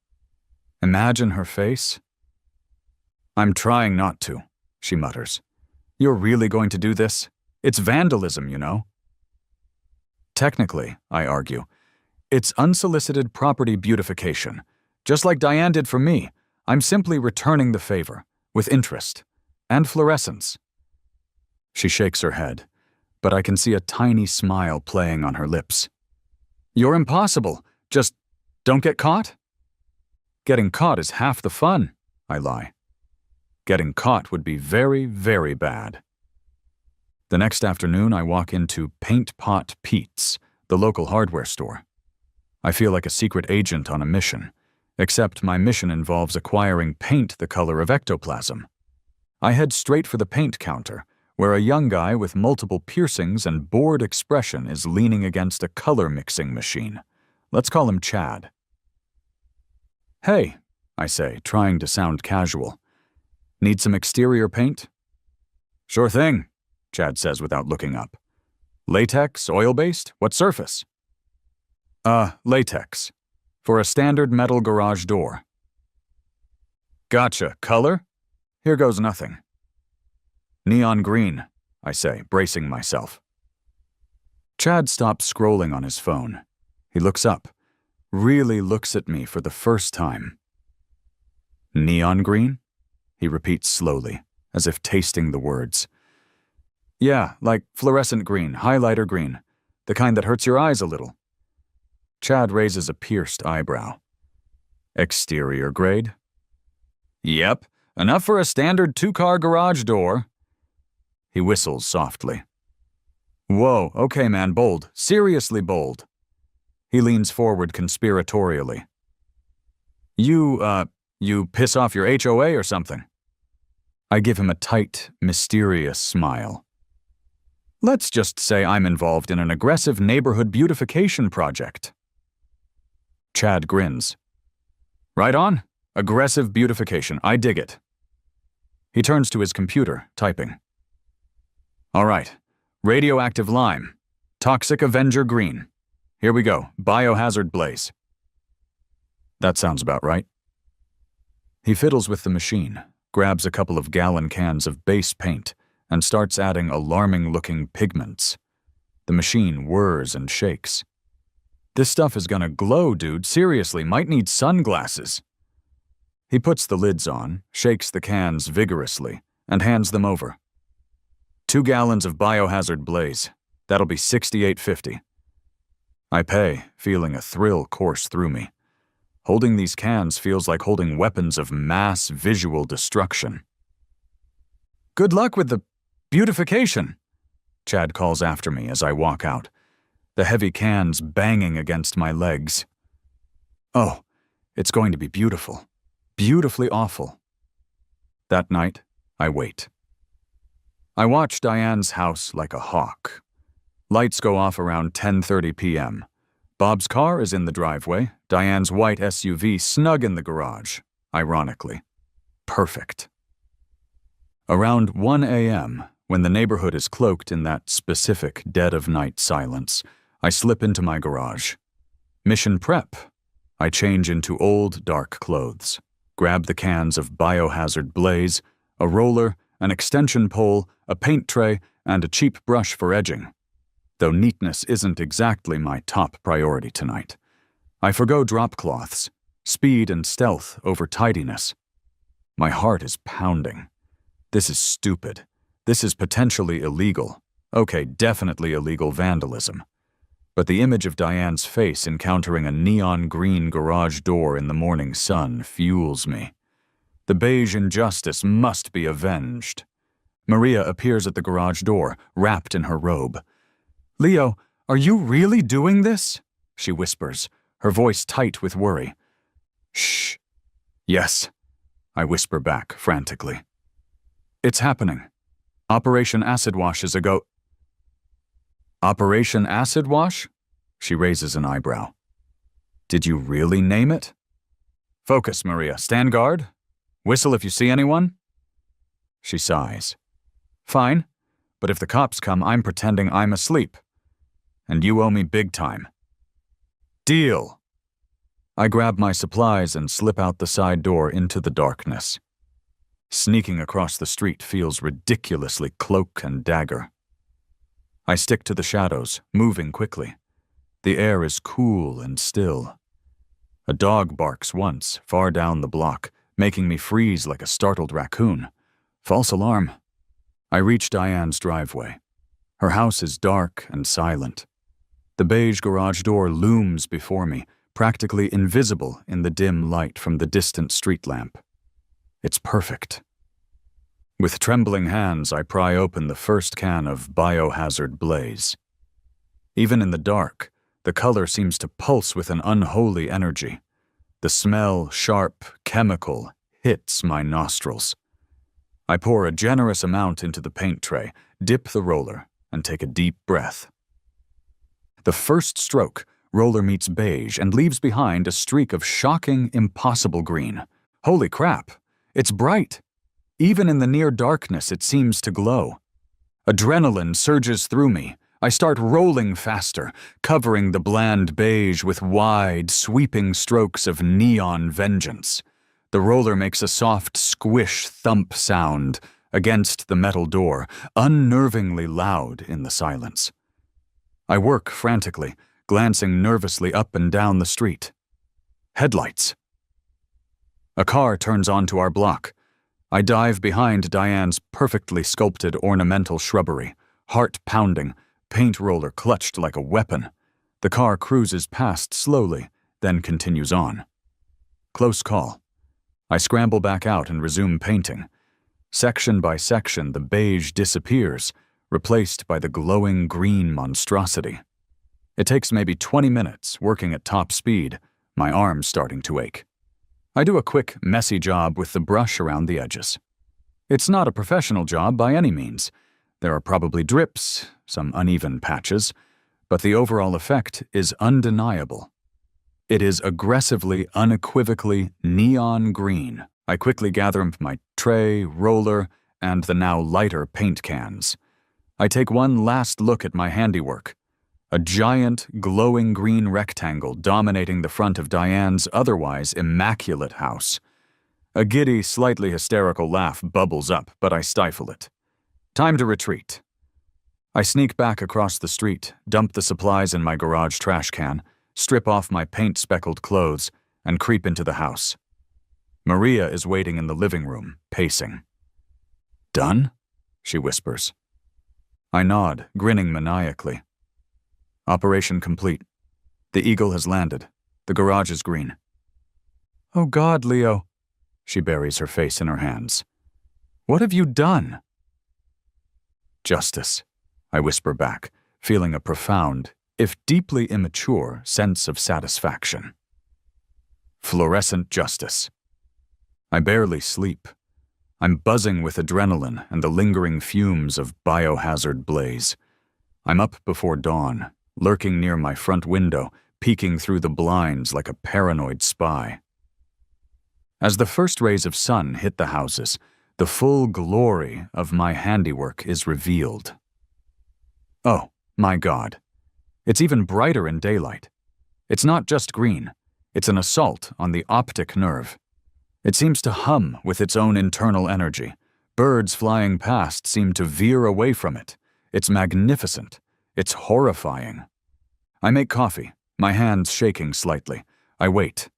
Imagine her face. I'm trying not to, she mutters. You're really going to do this? It's vandalism, you know. Technically, I argue, it's unsolicited property beautification. Just like Diane did for me, I'm simply returning the favor, with interest, and fluorescence. She shakes her head, but I can see a tiny smile playing on her lips. You're impossible. Just don't get caught? Getting caught is half the fun, I lie. Getting caught would be very, very bad. The next afternoon, I walk into Paint Pot Pete's, the local hardware store. I feel like a secret agent on a mission, except my mission involves acquiring paint the color of ectoplasm. I head straight for the paint counter, where a young guy with multiple piercings and bored expression is leaning against a color mixing machine. Let's call him Chad. Hey, I say, trying to sound casual. Need some exterior paint? Sure thing, Chad says without looking up. Latex, oil-based? What surface? Latex. For a standard metal garage door. Gotcha. Color? Here goes nothing. Neon green, I say, bracing myself. Chad stops scrolling on his phone. He looks up, really looks at me for the first time. Neon green? He repeats slowly, as if tasting the words. Yeah, like fluorescent green, highlighter green, the kind that hurts your eyes a little. Chad raises a pierced eyebrow. Exterior grade? Yep, enough for a standard 2-car garage door. He whistles softly. Whoa, okay man, bold, seriously bold. He leans forward conspiratorially. You piss off your HOA or something? I give him a tight, mysterious smile. Let's just say I'm involved in an aggressive neighborhood beautification project. Chad grins. Right on. Aggressive beautification. I dig it. He turns to his computer, typing. All right. Radioactive lime. Toxic Avenger green. Here we go. Biohazard blaze. That sounds about right. He fiddles with the machine, grabs a couple of gallon cans of base paint, and starts adding alarming-looking pigments. The machine whirs and shakes. This stuff is gonna glow, dude. Seriously, might need sunglasses. He puts the lids on, shakes the cans vigorously, and hands them over. 2 gallons of biohazard blaze. That'll be $68.50. I pay, feeling a thrill course through me. Holding these cans feels like holding weapons of mass visual destruction. Good luck with the beautification, Chad calls after me as I walk out, the heavy cans banging against my legs. Oh, it's going to be beautiful. Beautifully awful. That night, I wait. I watch Diane's house like a hawk. Lights go off around 10:30 p.m. Bob's car is in the driveway, Diane's white SUV snug in the garage, ironically. Perfect. Around 1 a.m., when the neighborhood is cloaked in that specific dead-of-night silence, I slip into my garage. Mission prep. I change into old, dark clothes, grab the cans of biohazard blaze, a roller, an extension pole, a paint tray, and a cheap brush for edging. Though neatness isn't exactly my top priority tonight. I forgo drop cloths, speed and stealth over tidiness. My heart is pounding. This is stupid. This is potentially illegal. Okay, definitely illegal vandalism. But the image of Diane's face encountering a neon green garage door in the morning sun fuels me. The beige injustice must be avenged. Maria appears at the garage door, wrapped in her robe. Leo, are you really doing this? She whispers, her voice tight with worry. Shh. Yes, I whisper back frantically. It's happening. Operation Acid Wash is a go. Operation Acid Wash? She raises an eyebrow. Did you really name it? Focus, Maria. Stand guard. Whistle if you see anyone. She sighs. Fine, but if the cops come, I'm pretending I'm asleep. And you owe me big time. Deal. I grab my supplies and slip out the side door into the darkness. Sneaking across the street feels ridiculously cloak and dagger. I stick to the shadows, moving quickly. The air is cool and still. A dog barks once, far down the block, making me freeze like a startled raccoon. False alarm. I reach Diane's driveway. Her house is dark and silent. The beige garage door looms before me, practically invisible in the dim light from the distant street lamp. It's perfect. With trembling hands, I pry open the first can of Biohazard Blaze. Even in the dark, the color seems to pulse with an unholy energy. The smell, sharp, chemical, hits my nostrils. I pour a generous amount into the paint tray, dip the roller, and take a deep breath. The first stroke, roller meets beige and leaves behind a streak of shocking, impossible green. Holy crap! It's bright! Even in the near darkness, it seems to glow. Adrenaline surges through me. I start rolling faster, covering the bland beige with wide, sweeping strokes of neon vengeance. The roller makes a soft squish thump sound against the metal door, unnervingly loud in the silence. I work frantically, glancing nervously up and down the street. Headlights. A car turns onto our block. I dive behind Diane's perfectly sculpted ornamental shrubbery, heart pounding, paint roller clutched like a weapon. The car cruises past slowly, then continues on. Close call. I scramble back out and resume painting. Section by section, the beige disappears, replaced by the glowing green monstrosity. It takes maybe 20 minutes, working at top speed, my arms starting to ache. I do a quick, messy job with the brush around the edges. It's not a professional job by any means. There are probably drips, some uneven patches, but the overall effect is undeniable. It is aggressively, unequivocally neon green. I quickly gather up my tray, roller, and the now lighter paint cans. I take one last look at my handiwork. A giant, glowing green rectangle dominating the front of Diane's otherwise immaculate house. A giddy, slightly hysterical laugh bubbles up, but I stifle it. Time to retreat. I sneak back across the street, dump the supplies in my garage trash can, strip off my paint-speckled clothes, and creep into the house. Maria is waiting in the living room, pacing. "Done?" she whispers. I nod, grinning maniacally. Operation complete. The Eagle has landed. The garage is green. "Oh God, Leo." She buries her face in her hands. "What have you done?" "Justice," I whisper back, feeling a profound, if deeply immature, sense of satisfaction. Fluorescent justice. I barely sleep. I'm buzzing with adrenaline and the lingering fumes of Biohazard Blaze. I'm up before dawn, lurking near my front window, peeking through the blinds like a paranoid spy. As the first rays of sun hit the houses, the full glory of my handiwork is revealed. Oh, my God. It's even brighter in daylight. It's not just green. It's an assault on the optic nerve. It seems to hum with its own internal energy. Birds flying past seem to veer away from it. It's magnificent. It's horrifying. I make coffee, my hands shaking slightly. I wait.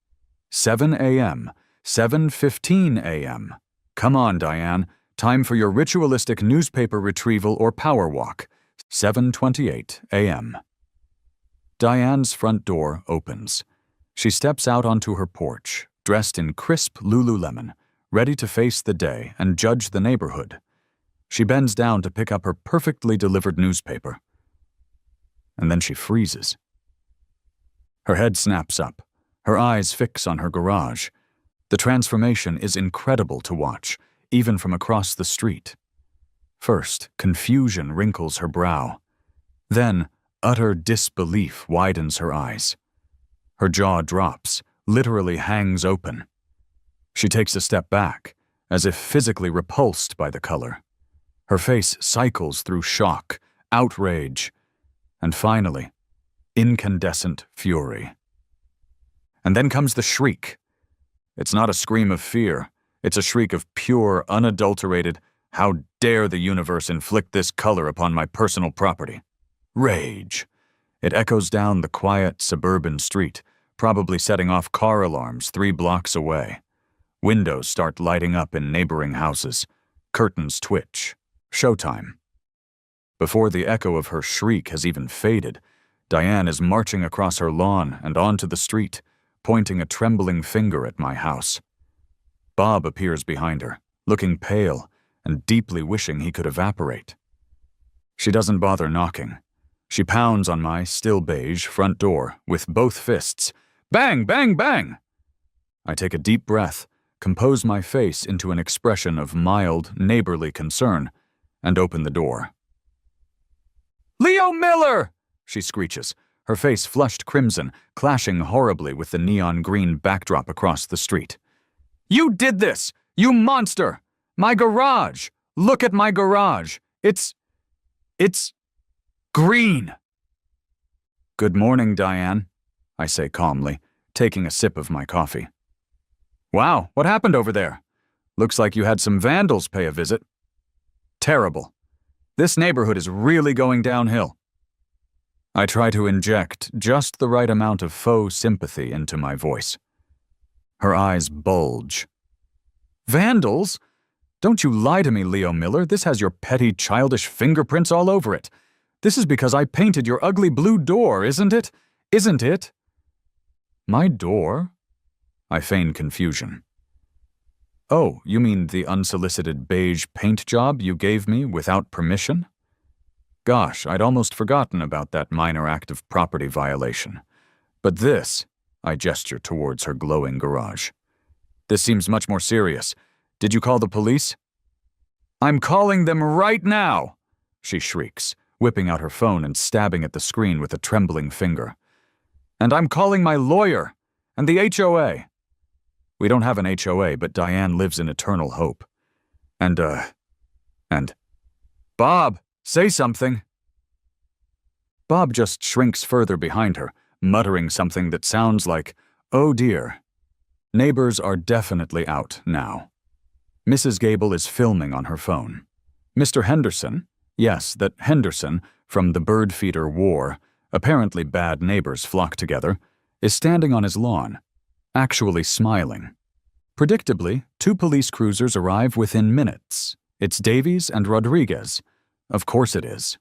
7 a.m., 7:15 a.m. Come on, Diane. Time for your ritualistic newspaper retrieval or power walk. 7:28 a.m. Diane's front door opens. She steps out onto her porch, dressed in crisp Lululemon, ready to face the day and judge the neighborhood. She bends down to pick up her perfectly delivered newspaper. And then she freezes. Her head snaps up. Her eyes fix on her garage. The transformation is incredible to watch, even from across the street. First, confusion wrinkles her brow. Then, utter disbelief widens her eyes. Her jaw drops, literally hangs open. She takes a step back, as if physically repulsed by the color. Her face cycles through shock, outrage, and finally, incandescent fury. And then comes the shriek. It's not a scream of fear. It's a shriek of pure, unadulterated, "How dare the universe inflict this color upon my personal property?" Rage. It echoes down the quiet suburban street, probably setting off car alarms 3 blocks away. Windows start lighting up in neighboring houses. Curtains twitch. Showtime. Before the echo of her shriek has even faded, Diane is marching across her lawn and onto the street, pointing a trembling finger at my house. Bob appears behind her, looking pale and deeply wishing he could evaporate. She doesn't bother knocking. She pounds on my still beige front door with both fists. Bang, bang, bang! I take a deep breath, compose my face into an expression of mild, neighborly concern, and open the door. "Leo Miller!" she screeches, her face flushed crimson, clashing horribly with the neon green backdrop across the street. "You did this! You monster! My garage! Look at my garage! It's green!" "Good morning, Diane," I say calmly, taking a sip of my coffee. "Wow, what happened over there? Looks like you had some vandals pay a visit." "Terrible. This neighborhood is really going downhill." I try to inject just the right amount of faux sympathy into my voice. Her eyes bulge. "Vandals? Don't you lie to me, Leo Miller. This has your petty, childish fingerprints all over it. This is because I painted your ugly blue door, isn't it? Isn't it?" "My door?" I feign confusion. "Oh, you mean the unsolicited beige paint job you gave me without permission? Gosh, I'd almost forgotten about that minor act of property violation. But this," I gesture towards her glowing garage. "This seems much more serious. Did you call the police?" "I'm calling them right now," she shrieks, whipping out her phone and stabbing at the screen with a trembling finger. "And I'm calling my lawyer and the HOA. We don't have an HOA, but Diane lives in eternal hope. And Bob, say something." Bob just shrinks further behind her, muttering something that sounds like, "Oh dear." Neighbors are definitely out now. Mrs. Gable is filming on her phone. Mr. Henderson, yes, that Henderson from the bird feeder war, apparently bad neighbors flock together, is standing on his lawn, actually smiling. Predictably, 2 police cruisers arrive within minutes. It's Davies and Rodriguez. Of course it is.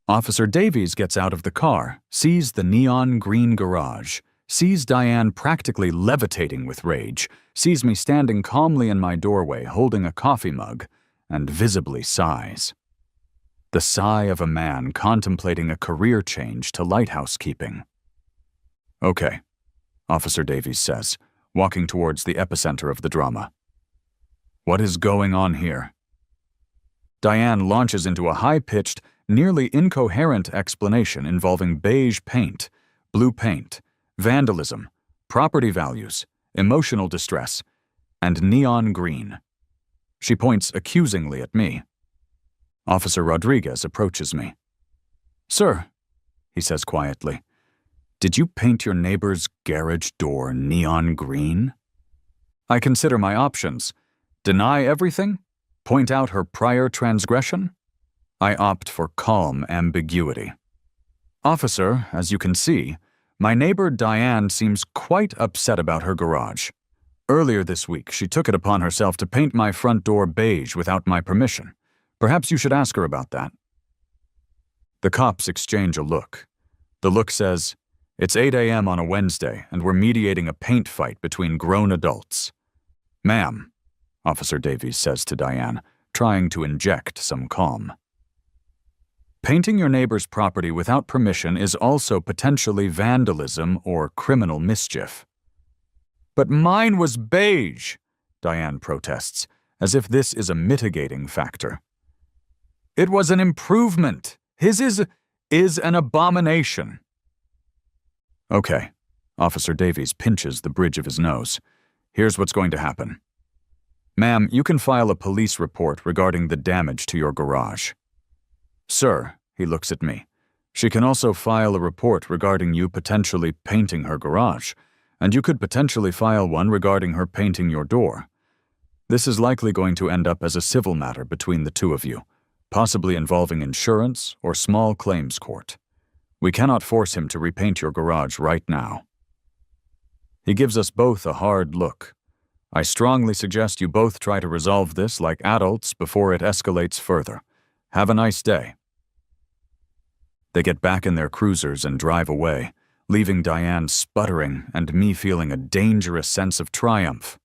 Officer Davies gets out of the car, sees the neon green garage, sees Diane practically levitating with rage, sees me standing calmly in my doorway holding a coffee mug, and visibly sighs. The sigh of a man contemplating a career change to lighthouse keeping. "Okay," Officer Davies says, walking towards the epicenter of the drama. "What is going on here?" Diane launches into a high-pitched, nearly incoherent explanation involving beige paint, blue paint, vandalism, property values, emotional distress, and neon green. She points accusingly at me. Officer Rodriguez approaches me. "Sir," he says quietly, "did you paint your neighbor's garage door neon green?" I consider my options. Deny everything? Point out her prior transgression? I opt for calm ambiguity. "Officer, as you can see, my neighbor Diane seems quite upset about her garage. Earlier this week, she took it upon herself to paint my front door beige without my permission. Perhaps you should ask her about that." The cops exchange a look. The look says, "It's 8 a.m. on a Wednesday, and we're mediating a paint fight between grown adults." "Ma'am," Officer Davies says to Diane, trying to inject some calm. "Painting your neighbor's property without permission is also potentially vandalism or criminal mischief." "But mine was beige," Diane protests, as if this is a mitigating factor. "It was an improvement. His is an abomination." "Okay," Officer Davies pinches the bridge of his nose. "Here's what's going to happen. Ma'am, you can file a police report regarding the damage to your garage." "Sir," he looks at me, "she can also file a report regarding you potentially painting her garage, and you could potentially file one regarding her painting your door. This is likely going to end up as a civil matter between the two of you, possibly involving insurance or small claims court. We cannot force him to repaint your garage right now. He gives us both a hard look. I strongly suggest you both try to resolve this like adults before it escalates further. Have a nice day. They get back in their cruisers and drive away, leaving Diane sputtering and me feeling a dangerous sense of triumph.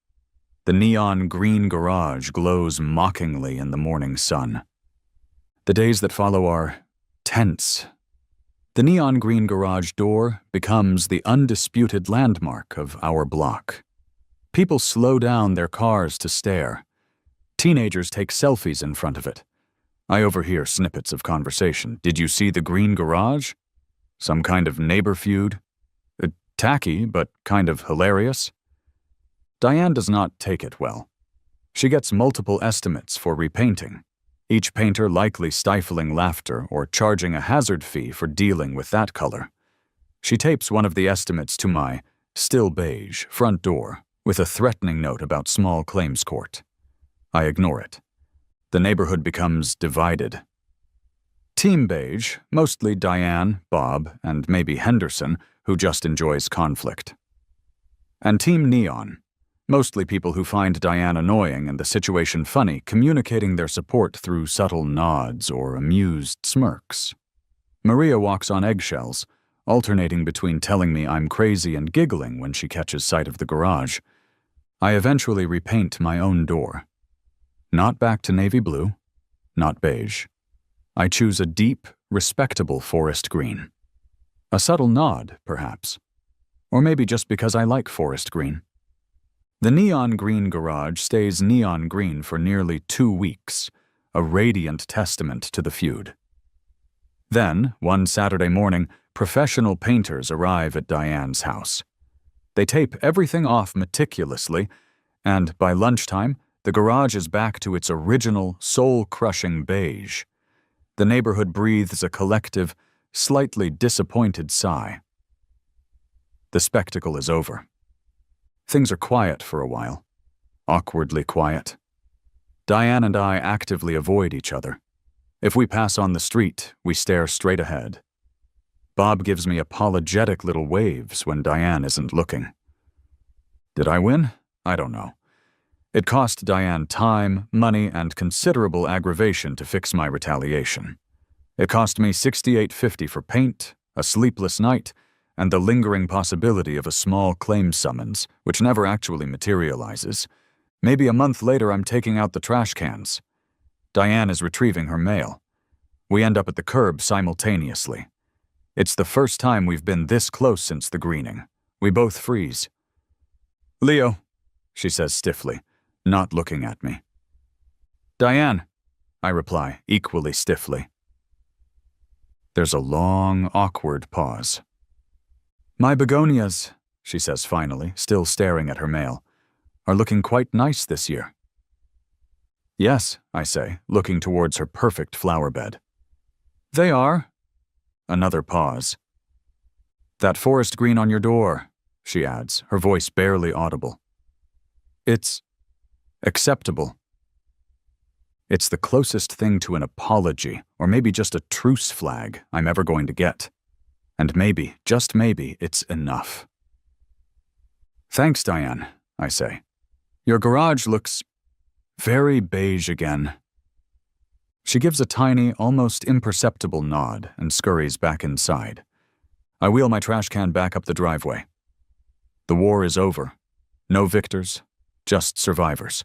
The neon green garage glows mockingly in the morning sun. The days that follow are tense. The neon green garage door becomes the undisputed landmark of our block. People slow down their cars to stare. Teenagers take selfies in front of it. I overhear snippets of conversation. Did you see the green garage? Some kind of neighbor feud? Tacky, but kind of hilarious. Diane does not take it well. She gets multiple estimates for repainting, each painter likely stifling laughter or charging a hazard fee for dealing with that color. She tapes one of the estimates to my still beige front door with a threatening note about small claims court. I ignore it. The neighborhood becomes divided. Team beige, mostly Diane, Bob, and maybe Henderson, who just enjoys conflict. And Team Neon, mostly people who find Diane annoying and the situation funny, communicating their support through subtle nods or amused smirks. Maria walks on eggshells, alternating between telling me I'm crazy and giggling when she catches sight of the garage. I eventually repaint my own door. Not back to navy blue, not beige. I choose a deep, respectable forest green. A subtle nod, perhaps. Or maybe just because I like forest green. The neon green garage stays neon green for nearly 2 weeks, a radiant testament to the feud. Then, one Saturday morning, professional painters arrive at Diane's house. They tape everything off meticulously, and by lunchtime, the garage is back to its original, soul-crushing beige. The neighborhood breathes a collective, slightly disappointed sigh. The spectacle is over. Things are quiet for a while, awkwardly quiet. Diane and I actively avoid each other. If we pass on the street, we stare straight ahead. Bob gives me apologetic little waves when Diane isn't looking. Did I win? I don't know. It cost Diane time, money, and considerable aggravation to fix my retaliation. It cost me $68.50 for paint, a sleepless night, and the lingering possibility of a small claim summons, which never actually materializes. Maybe a month later I'm taking out the trash cans. Diane is retrieving her mail. We end up at the curb simultaneously. It's the first time we've been this close since the greening. We both freeze. "Leo," she says stiffly, not looking at me. "Diane," I reply, equally stiffly. There's a long, awkward pause. "My begonias," she says finally, still staring at her mail, "are looking quite nice this year." "Yes," I say, looking towards her perfect flower bed. "They are." Another pause. "That forest green on your door," she adds, her voice barely audible. "It's acceptable." It's the closest thing to an apology, or maybe just a truce flag, I'm ever going to get. And maybe, just maybe, it's enough. "Thanks, Diane," I say. "Your garage looks very beige again." She gives a tiny, almost imperceptible nod and scurries back inside. I wheel my trash can back up the driveway. The war is over. No victors, just survivors.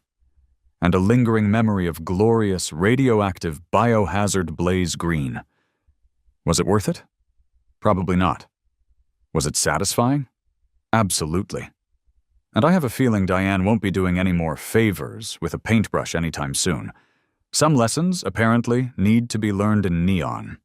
And a lingering memory of glorious, radioactive, biohazard blaze green. Was it worth it? Probably not. Was it satisfying? Absolutely. And I have a feeling Diane won't be doing any more favors with a paintbrush anytime soon. Some lessons, apparently, need to be learned in neon.